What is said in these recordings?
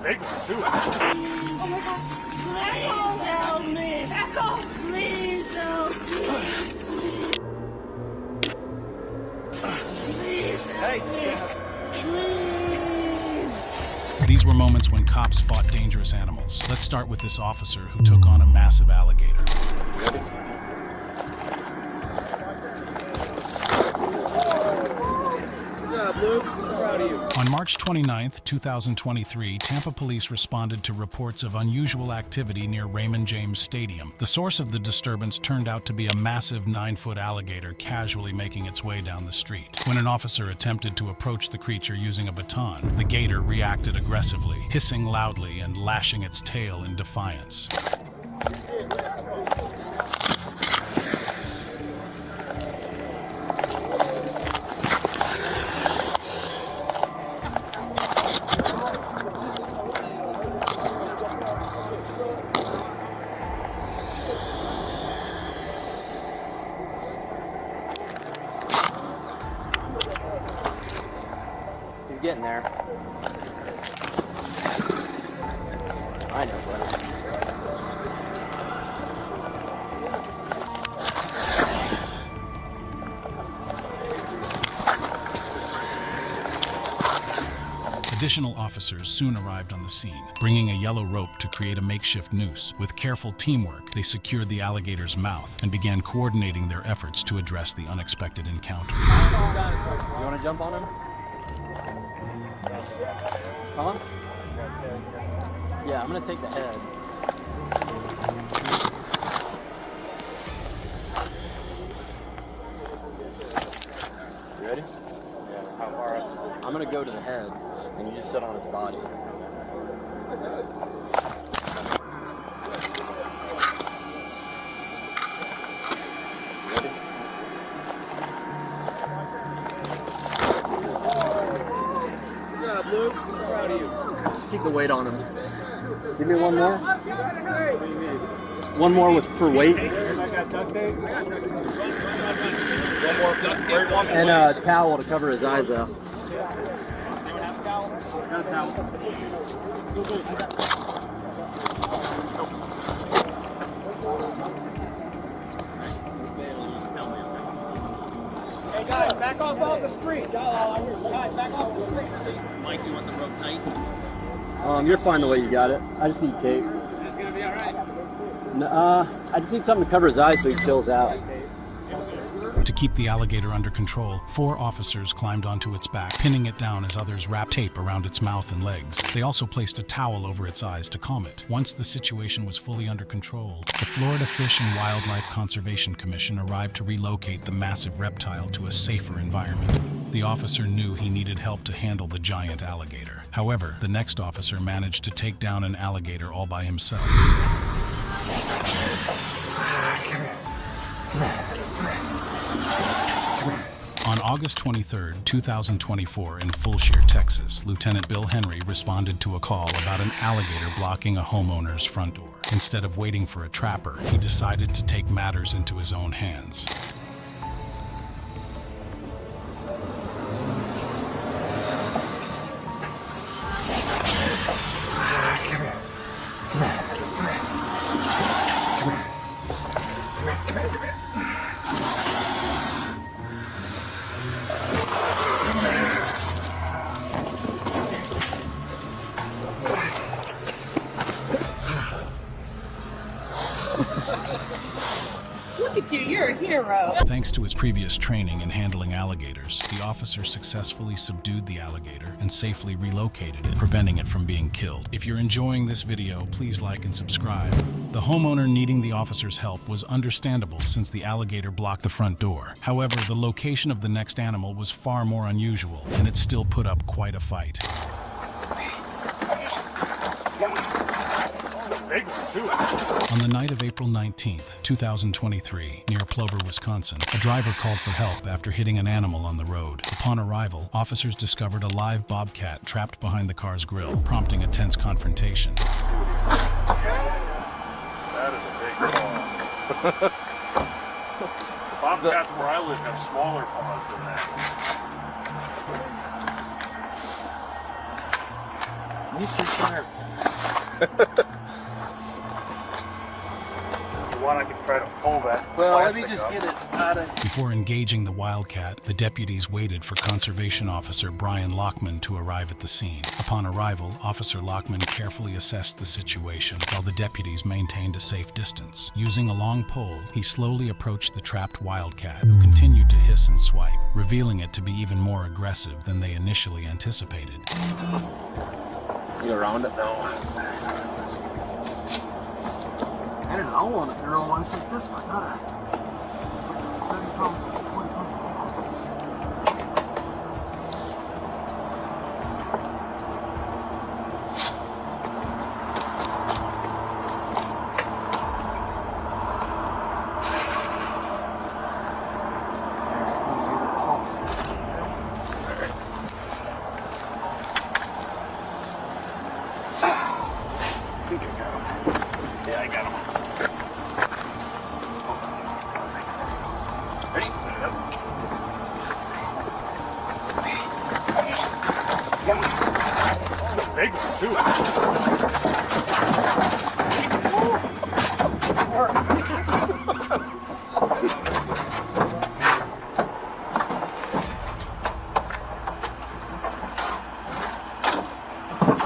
Big one, too. Oh my God. Please help me. Echo, please help me. Please help me. Please. These were moments when cops fought dangerous animals. Let's start with this officer who took on a massive alligator. On March 29, 2023, Tampa police responded to reports of unusual activity near Raymond James Stadium. The source of the disturbance turned out to be a massive 9-foot alligator casually making its way down the street. When an officer attempted to approach the creature using a baton, the gator reacted aggressively, hissing loudly and lashing its tail in defiance. He's getting there. I know, buddy. Additional officers soon arrived on the scene, bringing a yellow rope to create a makeshift noose. With careful teamwork, they secured the alligator's mouth and began coordinating their efforts to address the unexpected encounter. You want to jump on him? Huh? Yeah, I'm gonna take the head. You ready? Yeah, how far up? I'm gonna go to the head, and you just sit on his body. You ready? Good job, Luke. I'm proud of you. Just keep the weight on him. Give me one more. One more for weight. I got duct tape. One more duct tape. And a towel to cover his eyes up. Got a towel. Hey guys, back off the street. Guys, back off the street. Mike, do you want the rope tight? You're fine the way you got it. I just need tape. It's gonna be all right. I just need something to cover his eyes so he chills out. To keep the alligator under control, 4 officers climbed onto its back, pinning it down as others wrapped tape around its mouth and legs. They also placed a towel over its eyes to calm it. Once the situation was fully under control, the Florida Fish and Wildlife Conservation Commission arrived to relocate the massive reptile to a safer environment. The officer knew he needed help to handle the giant alligator. However, the next officer managed to take down an alligator all by himself. On August 23, 2024, in Fulshear, Texas, Lieutenant Bill Henry responded to a call about an alligator blocking a homeowner's front door. Instead of waiting for a trapper, he decided to take matters into his own hands. Look at you, you're a hero. Thanks to his previous training in handling alligators, the officer successfully subdued the alligator and safely relocated it, preventing it from being killed. If you're enjoying this video, please like and subscribe. The homeowner needing the officer's help was understandable since the alligator blocked the front door. However, the location of the next animal was far more unusual, and it still put up quite a fight. Big one, too. On the night of April 19, 2023, near Plover, Wisconsin, a driver called for help after hitting an animal on the road. Upon arrival, officers discovered a live bobcat trapped behind the car's grill, prompting a tense confrontation. That is a big paw. Bobcats where I live have smaller paws than that. He's just there. One I can try to pull that. Well, let me just get it out of. Before engaging the wildcat, the deputies waited for Conservation Officer Brian Lockman to arrive at the scene. Upon arrival, Officer Lockman carefully assessed the situation while the deputies maintained a safe distance. Using a long pole, he slowly approached the trapped wildcat, who continued to hiss and swipe, revealing it to be even more aggressive than they initially anticipated. You around it now? I don't know, on a girl wants like this one, huh? Yeah, I got him. Ready? That's a big one, too.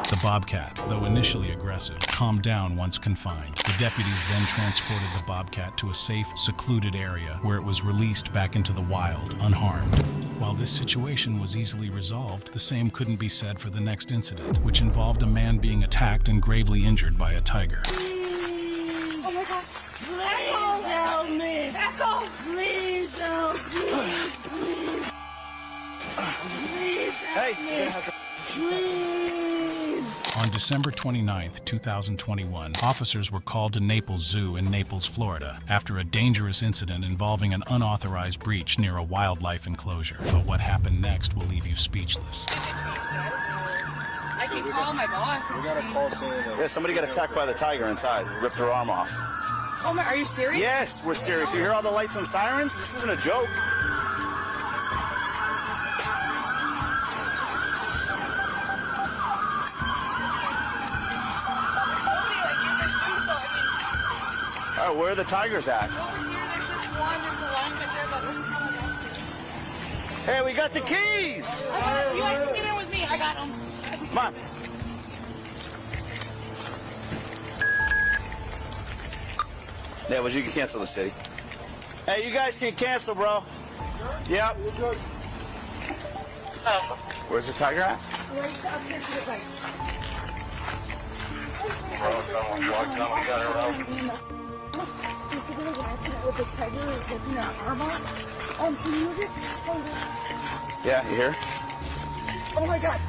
The bobcat, though initially aggressive, calmed down once confined. The deputies then transported the bobcat to a safe, secluded area where it was released back into the wild, unharmed. While this situation was easily resolved, the same couldn't be said for the next incident, which involved a man being attacked and gravely injured by a tiger. Oh my God. Please help me. Back off. Please help me. Please help me. Please. On December 29, 2021, officers were called to Naples Zoo in Naples, Florida, after a dangerous incident involving an unauthorized breach near a wildlife enclosure. But what happened next will leave you speechless. I can call my boss and see. Yeah, somebody got attacked by the tiger inside. Ripped her arm off. Oh my, are you serious? Yes, we're serious. You hear all the lights and sirens? This isn't a joke. All right, where are the tigers at? Over here, there's just one. There's a line right there, but Hey, we got the keys! I got it. You guys can get in with me. I got them. Come on. Yeah, well, you can cancel the city. Hey, you guys can cancel, bro. Yep. Where's the tiger at? Right up here to the right. With the tiger taking our arm off. Can you just hold it? Yeah, you here? Oh my God.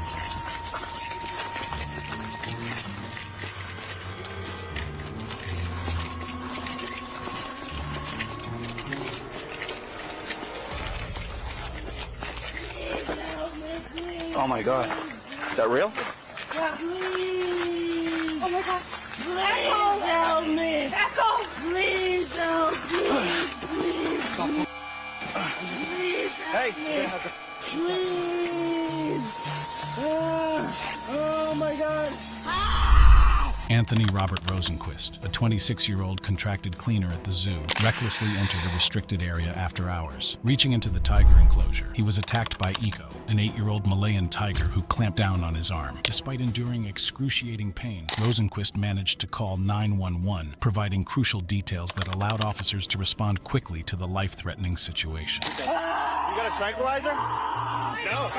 Oh my God. Is that real? Yeah, please. Oh my God. Please help me. Back off. Please help me. Please. Please help me. Please. Oh my God. Anthony Robert Rosenquist, a 26-year-old contracted cleaner at the zoo, recklessly entered a restricted area after hours. Reaching into the tiger enclosure, he was attacked by Eco, an 8-year-old Malayan tiger who clamped down on his arm. Despite enduring excruciating pain, Rosenquist managed to call 911, providing crucial details that allowed officers to respond quickly to the life-threatening situation. You got a tranquilizer? No.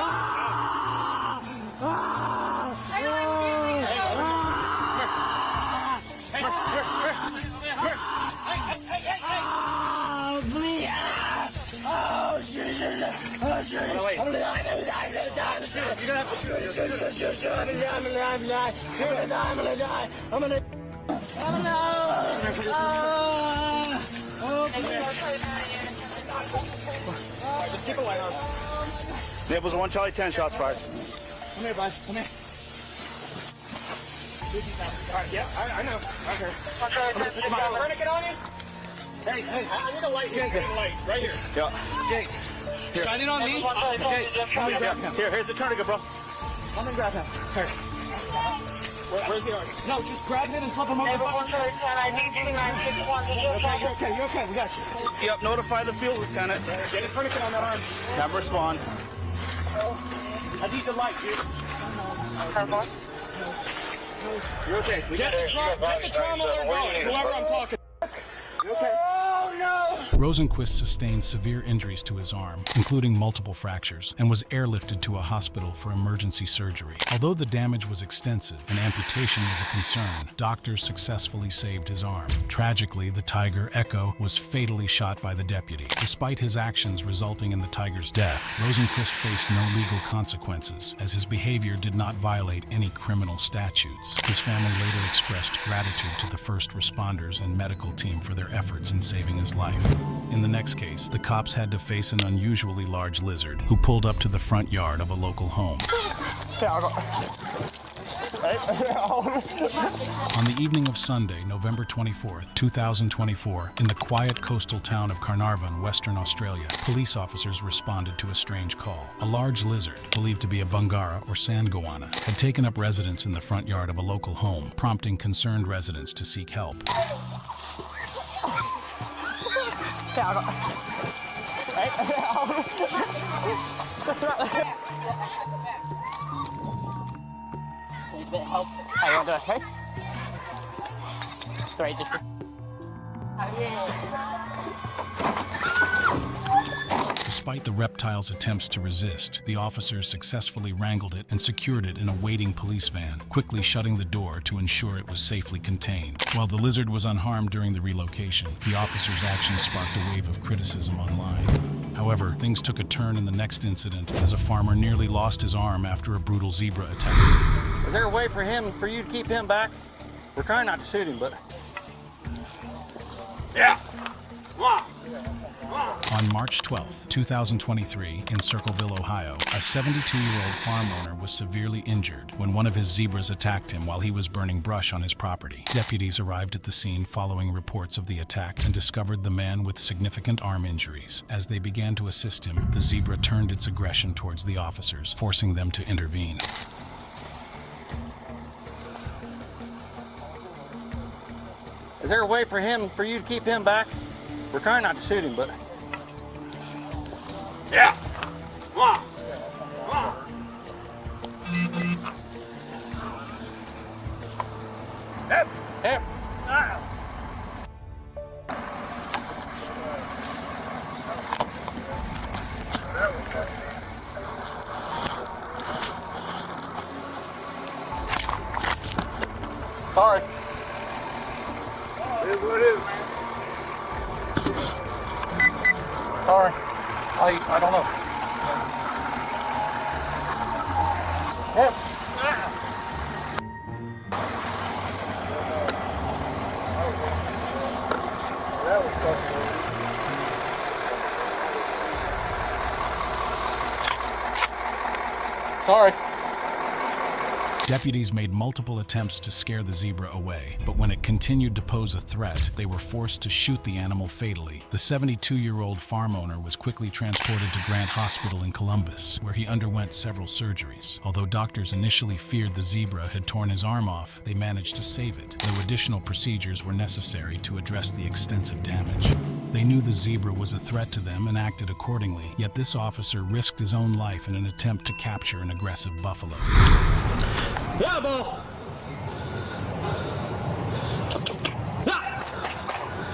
Just keep a light on. Naples 1 Charlie 10 shots fired. Come here, bud. Come here. All right, yeah, I know. Okay. Tourniquet on you? Hey, I need a light here. I need a light right here. Yeah. Jake, shine it on me. Jake, come here. Here's the tourniquet, bro. Come and grab him. Here. Where's the arm? No, just grab him and flip him over. Neighbor 110, I need 2961. Did you Okay, you're okay, you're okay. We got you. Yep, notify the field lieutenant. Get a tourniquet on that arm. Have him respond. I need the light, dude. Purple. You're okay. Get the trauma alert going. Whoever I'm talking. You okay? Oh, no! Rosenquist sustained severe injuries to his arm, including multiple fractures, and was airlifted to a hospital for emergency surgery. Although the damage was extensive and amputation was a concern, doctors successfully saved his arm. Tragically, the tiger, Echo, was fatally shot by the deputy. Despite his actions resulting in the tiger's death, Rosenquist faced no legal consequences, as his behavior did not violate any criminal statutes. His family later expressed gratitude to the first responders and medical team for their efforts in saving his life. In the next case, the cops had to face an unusually large lizard who pulled up to the front yard of a local home. On the evening of Sunday, November 24th, 2024, in the quiet coastal town of Carnarvon, Western Australia, police officers responded to a strange call. A large lizard, believed to be a Bungara or sand goanna, had taken up residence in the front yard of a local home, prompting concerned residents to seek help. Hey, you want to do okay? Sorry, just... Despite the reptile's attempts to resist, the officers successfully wrangled it and secured it in a waiting police van, quickly shutting the door to ensure it was safely contained. While the lizard was unharmed during the relocation, the officers' actions sparked a wave of criticism online. However, things took a turn in the next incident as a farmer nearly lost his arm after a brutal zebra attack. Is there a way for you to keep him back? We're trying not to shoot him, but... Yeah! Come on! On March 12, 2023, in Circleville, Ohio, a 72-year-old farm owner was severely injured when one of his zebras attacked him while he was burning brush on his property. Deputies arrived at the scene following reports of the attack and discovered the man with significant arm injuries. As they began to assist him, the zebra turned its aggression towards the officers, forcing them to intervene. Is there a way for you to keep him back? We're trying not to shoot him, but... Yeah! Come on! Come on! Hip! Hip! Sorry. It is what it is, man. Sorry. I don't know. Yep. Sorry. Deputies made multiple attempts to scare the zebra away, but when it continued to pose a threat, they were forced to shoot the animal fatally. The 72-year-old farm owner was quickly transported to Grant Hospital in Columbus, where he underwent several surgeries. Although doctors initially feared the zebra had torn his arm off, they managed to save it, though additional procedures were necessary to address the extensive damage. They knew the zebra was a threat to them and acted accordingly, yet this officer risked his own life in an attempt to capture an aggressive buffalo. Yeah, ball!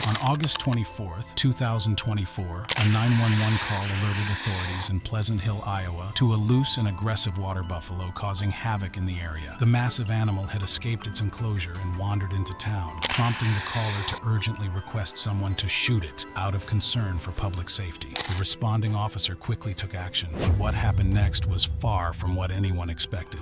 On August 24th, 2024, a 911 call alerted authorities in Pleasant Hill, Iowa, to a loose and aggressive water buffalo causing havoc in the area. The massive animal had escaped its enclosure and wandered into town, prompting the caller to urgently request someone to shoot it out of concern for public safety. The responding officer quickly took action, but what happened next was far from what anyone expected.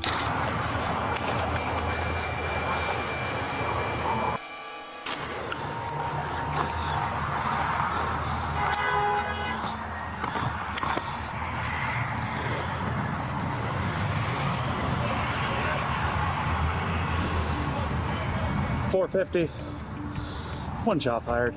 $450. One shot fired.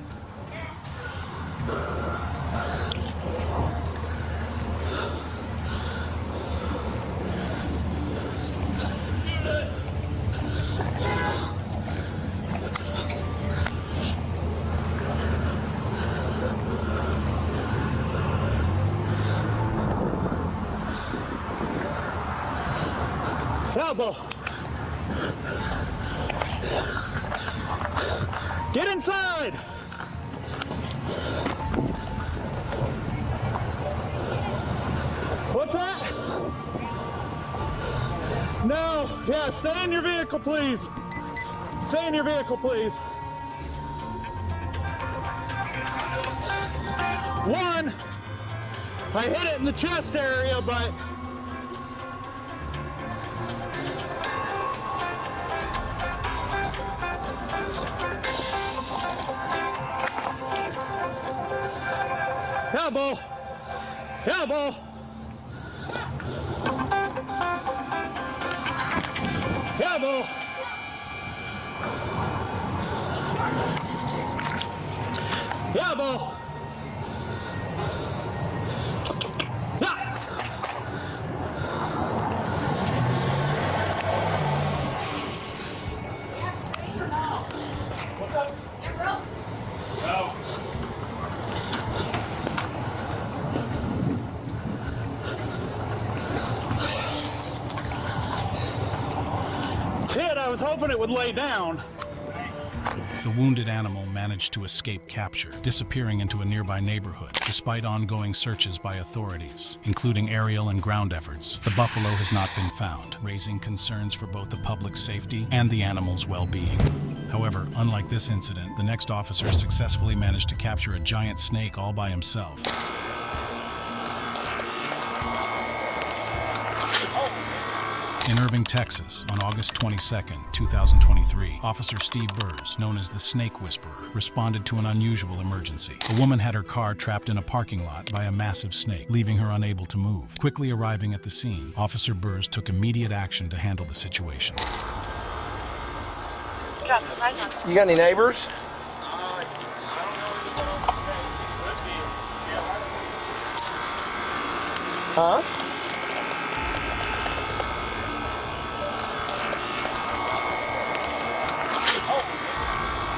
Yeah, Bo. Get inside. What's that? No. Yeah, stay in your vehicle, please. Stay in your vehicle, please. One, I hit it in the chest area, but yeah, Bo. Yeah, Bo. Yeah, Bo. Yeah, Bo. Yeah. What's up? No. Ted, I was hoping it would lay down. The wounded animal managed to escape capture, disappearing into a nearby neighborhood, despite ongoing searches by authorities, including aerial and ground efforts. The buffalo has not been found, raising concerns for both the public's safety and the animal's well-being. However, unlike this incident, the next officer successfully managed to capture a giant snake all by himself. In Irving, Texas, on August 22, 2023, Officer Steve Burrs, known as the Snake Whisperer, responded to an unusual emergency. A woman had her car trapped in a parking lot by a massive snake, leaving her unable to move. Quickly arriving at the scene, Officer Burrs took immediate action to handle the situation. You got any neighbors? Huh?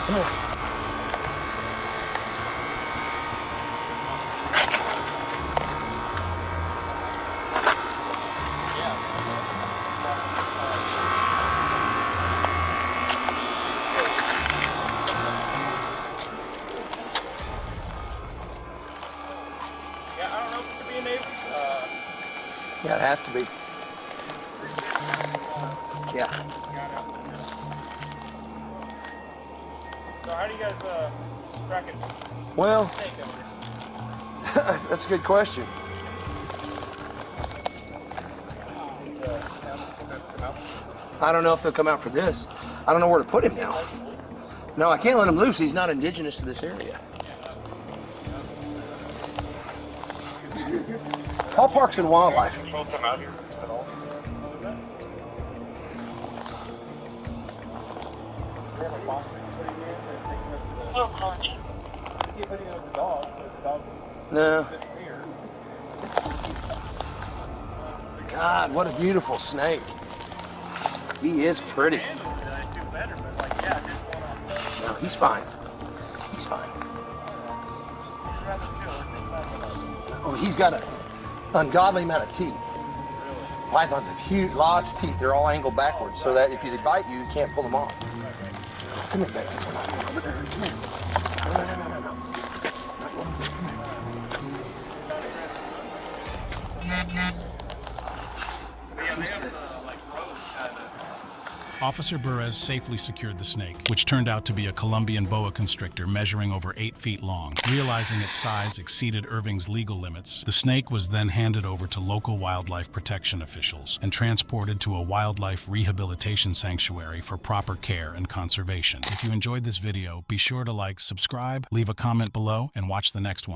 Come here. Yeah, I don't know if it could be a neighbor. Yeah, it has to be. Yeah. So how do you guys track it? Well, that's a good question. I don't know if they'll come out for this. I don't know where to put him now. No, I can't let him loose. He's not indigenous to this area. Call Parks and Wildlife. Both come out here at all? No. God, what a beautiful snake. He is pretty. No, he's fine. He's fine. Oh, he's got an ungodly amount of teeth. Pythons have huge, lots of teeth. They're all angled backwards, so that if they bite you, you can't pull them off. Come here, baby. Over there. Come here. No. Officer Burres safely secured the snake, which turned out to be a Colombian boa constrictor measuring over 8 feet long. Realizing its size exceeded Irving's legal limits, the snake was then handed over to local wildlife protection officials and transported to a wildlife rehabilitation sanctuary for proper care and conservation. If you enjoyed this video, be sure to like, subscribe, leave a comment below, and watch the next one.